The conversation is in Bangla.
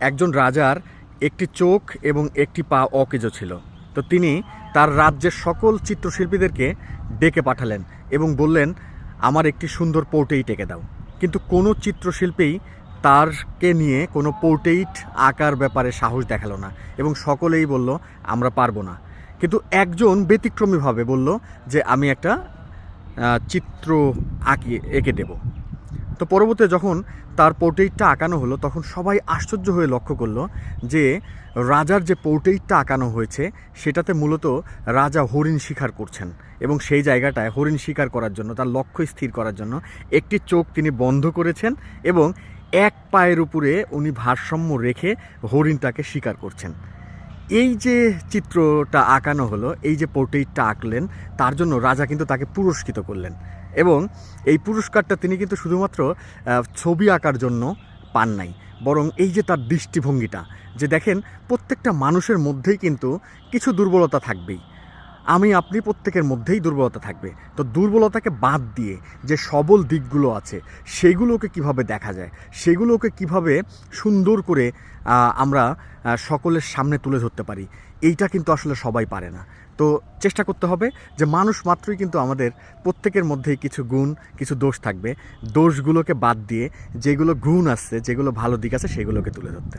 একজন রাজার একটি চোখ এবং একটি পা অকেজো ছিল। তো তিনি তার রাজ্যের সকল চিত্রশিল্পীদেরকে ডেকে পাঠালেন এবং বললেন, আমার একটি সুন্দর পোর্ট্রেইট এঁকে দাও। কিন্তু কোনো চিত্রশিল্পী তারকে নিয়ে কোনো পোর্ট্রেইট আঁকার ব্যাপারে সাহস দেখালো না এবং সকলেই বলল, আমরা পারবো না। কিন্তু একজন ব্যতিক্রমীভাবে বলল যে আমি একটা চিত্র এঁকে দেব। তো পরবর্তীতে যখন তার পোর্ট্রেইটটা আঁকানো হলো, তখন সবাই আশ্চর্য হয়ে লক্ষ্য করলো যে রাজার যে পোর্ট্রেইটটা আঁকানো হয়েছে সেটাতে মূলত রাজা হরিণ শিকার করছেন এবং সেই জায়গাটায় হরিণ শিকার করার জন্য, তার লক্ষ্য স্থির করার জন্য একটি চোখ তিনি বন্ধ করেছেন এবং এক পায়ের উপরে উনি ভারসাম্য রেখে হরিণটাকে শিকার করছেন। এই যে চিত্রটা আঁকানো হলো, এই যে পোর্ট্রেইটটা আঁকলেন, তার জন্য রাজা কিন্তু তাকে পুরস্কৃত করলেন এবং এই পুরস্কারটা তিনি কিন্তু শুধুমাত্র ছবি আঁকার জন্য পান নাই, বরং এই যে তার দৃষ্টিভঙ্গিটা, যে দেখেন প্রত্যেকটা মানুষের মধ্যেই কিন্তু কিছু দুর্বলতা থাকবেই, আমি আপনি প্রত্যেকের মধ্যেই দুর্বলতা থাকবে। তো দুর্বলতাকে বাদ দিয়ে যে সবল দিকগুলো আছে সেগুলোকে কিভাবে দেখা যায়, সেগুলোকে কিভাবে সুন্দর করে আমরা সকলের সামনে তুলে ধরতে পারি, এইটা কিন্তু আসলে সবাই পারে না। তো চেষ্টা করতে হবে যে মানুষ মাত্রই কিন্তু আমাদের প্রত্যেকের মধ্যেই কিছু গুণ, কিছু দোষ থাকবে। দোষগুলোকে বাদ দিয়ে যেগুলো গুণ আছে, যেগুলো ভালো দিক আছে, সেগুলোকে তুলে ধরতে।